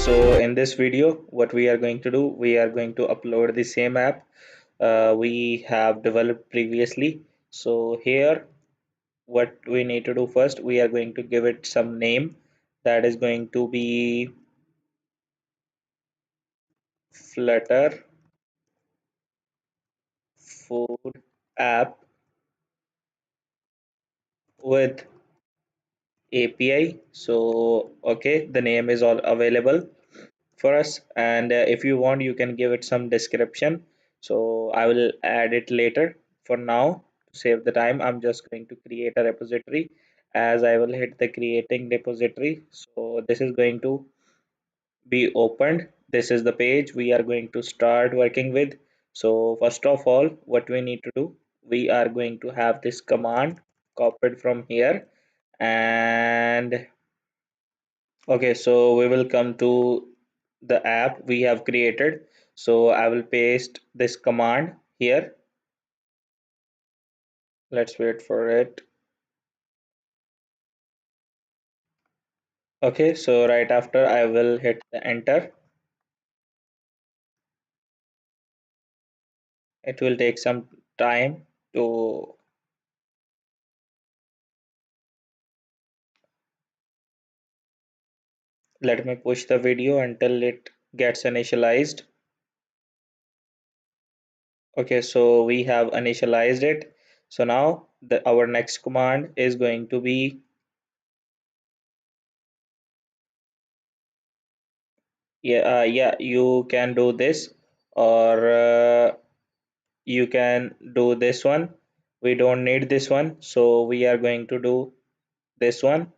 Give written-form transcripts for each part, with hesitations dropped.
So in this video, what we are going to do, we are going to upload the same app we have developed previously. So here, what we need to do first, we are going to give it some name that is going to be Flutter Food App with API. So okay, the name is all available for us, and if you want you can give it some description, so I will add it later. For now, to save the time, I'm just going to create a repository. As I will hit the creating repository, so this is going to be opened. This is the page we are going to start working with. So first of all, what we need to do, we are going to have this command copied from here. And okay, so we will come to the app we have created. So I will paste this command here. Let's wait for it. Okay, so right after I will hit the enter. It will take some time to let me push the video until it gets initialized. Okay, so we have initialized it. So now our next command is going to be, yeah, you can do this, or you can do this one. We don't need this one, so we are going to do this one.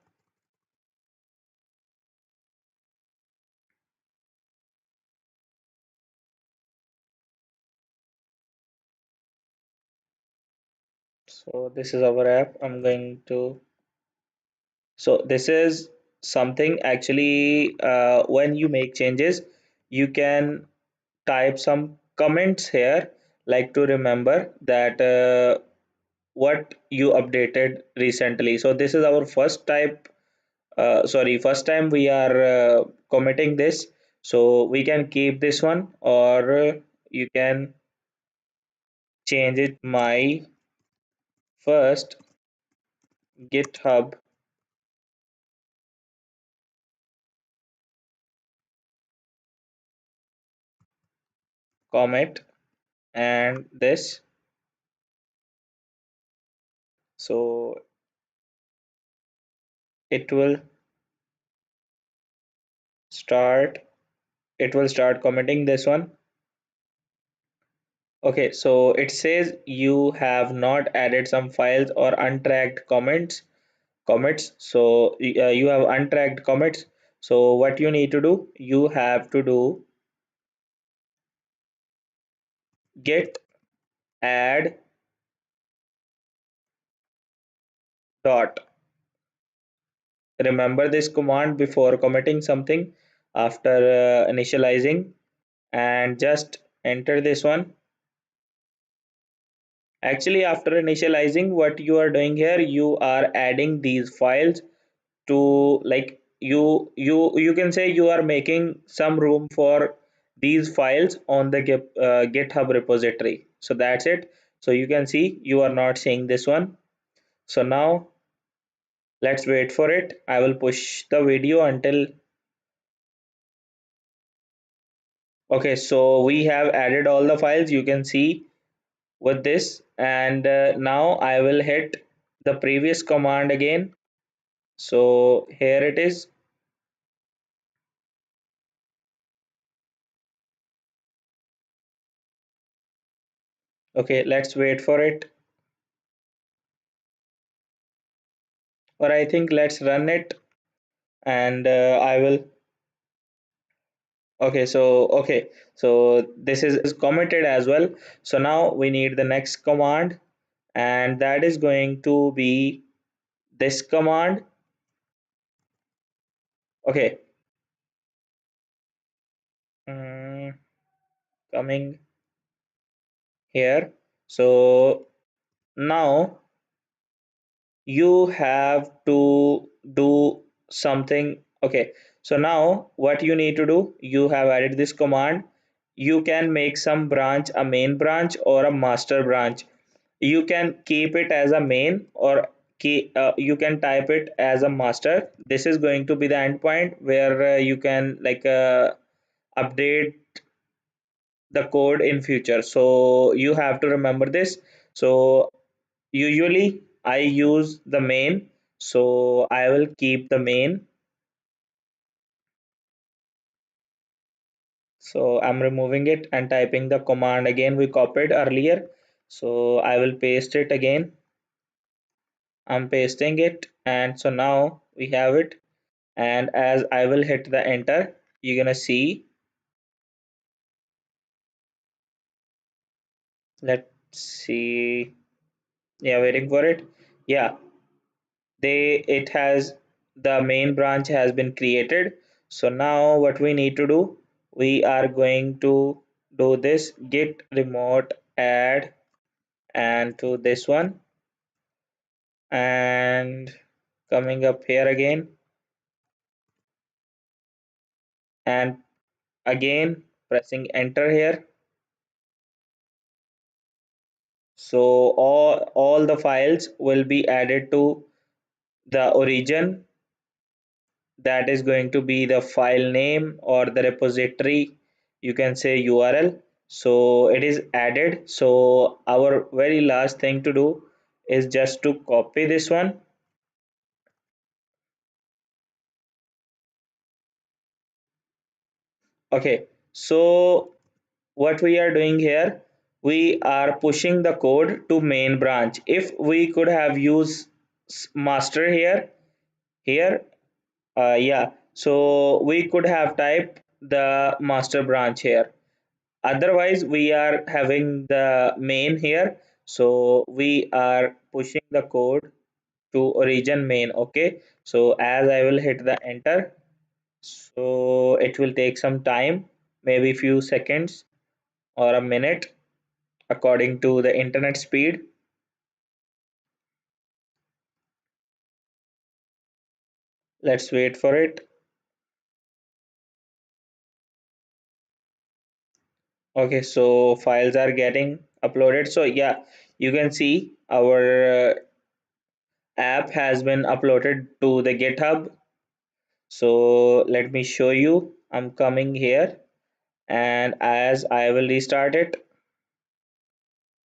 So this is our app. I'm going to, so this is something actually, when you make changes you can type some comments here, like to remember that what you updated recently. So this is our first type, first time we are committing this, so we can keep this one, or you can change it. My first GitHub commit, and this, so it will start it will start commenting this one. Okay, so it says you have not added some files or untracked commits. So you have untracked commits. So what you need to do, you have to do git add dot. Remember this command before committing something, after initializing, and just enter this one. Actually, after initializing, what you are doing here, you are adding these files to, like, you can say you are making some room for these files on the GitHub repository. So that's it. So you can see you are not seeing this one. So now let's wait for it. I will push the video until, okay, so we have added all the files you can see with this, and now I will hit the previous command again. So here it is. Okay, let's wait for it, or I think let's run it, and I will. Okay, so this is committed as well. So now we need the next command, and that is going to be this command. Okay, mm, coming here. So now you have to do something. Okay, So now what you need to do, you have added this command. You can make some branch a main branch or a master branch. You can keep it as a main, or you can type it as a master. This is going to be the endpoint where you can update the code in future. So you have to remember this. So usually I use the main, so I will keep the main. So I'm removing it and typing the command again we copied earlier. So I will paste it again. I'm pasting it, and so now we have it. And as I will hit the enter, you're gonna see, let's see, yeah, waiting for it. Yeah, it has, the main branch has been created. So now what we need to do, we are going to do this git remote add and to this one, and coming up here again, and again pressing enter here. So all the files will be added to the origin, that is going to be the file name or the repository, you can say URL. So it is added. So our very last thing to do is just to copy this one. Okay, so what we are doing here, we are pushing the code to main branch. If we could have used master here, yeah, so we could have typed the master branch here. Otherwise we are having the main here, so we are pushing the code to origin main. Okay, so as I will hit the enter, so it will take some time, maybe few seconds or a minute according to the internet speed. Let's wait for it. Okay, so files are getting uploaded. So yeah, you can see our app has been uploaded to the GitHub. So let me show you. I'm coming here, and as I will restart it,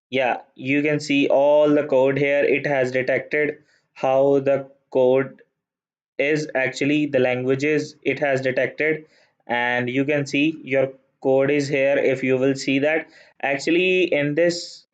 yeah, you can see all the code here. It has detected how the code is actually, the languages it has detected, and you can see your code is here. If you will see that, actually in this